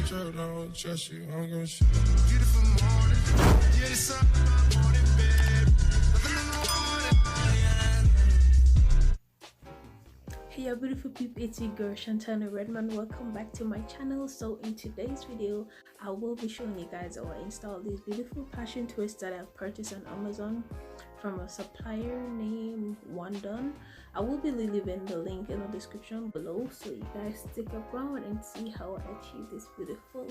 don't trust you, I'm gonna shoot. Beautiful morning, yeah, the sun morning, babe. Nothing in the morning. Hey you beautiful people, it's your girl Shantana Redman. Welcome back to my channel. So in today's video I will be showing you guys how I installed these beautiful passion twists that I've purchased on Amazon from a supplier named Wodun. I will be leaving the link in the description below, so you guys stick around and see how I achieved this beautiful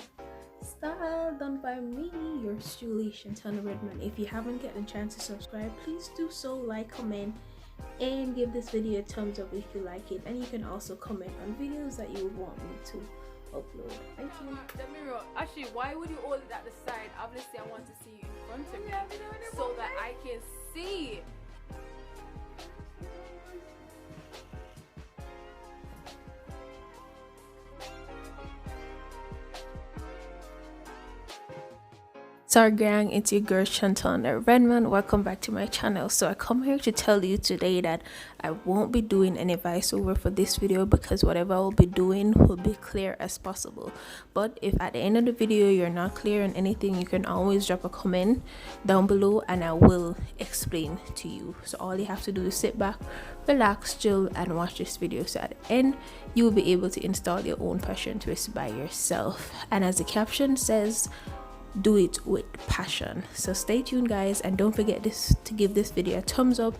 style done by me, yours truly, Shantana Redman. If you haven't gotten a chance to subscribe, please do so, like, comment, and give this video a thumbs up if you like it. And you can also comment on videos that you would want me to upload. Thank you. The mirror. Actually, why would you hold it at the side? Obviously, I want to see you in front of me so that I can see. So gang, it's your girl Shantana Redman. Welcome back to my channel. So I come here to tell you today that I won't be doing any voiceover for this video because whatever I'll be doing will be clear as possible. But if at the end of the video you're not clear on anything, you can always drop a comment down below and I will explain to you. So all you have to do is sit back, relax, chill, and watch this video. So at the end you will be able to install your own passion twist by yourself. And as the caption says, do it with passion. So stay tuned guys, and don't forget to give this video a thumbs up,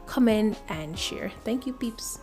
comment, and share. Thank you peeps.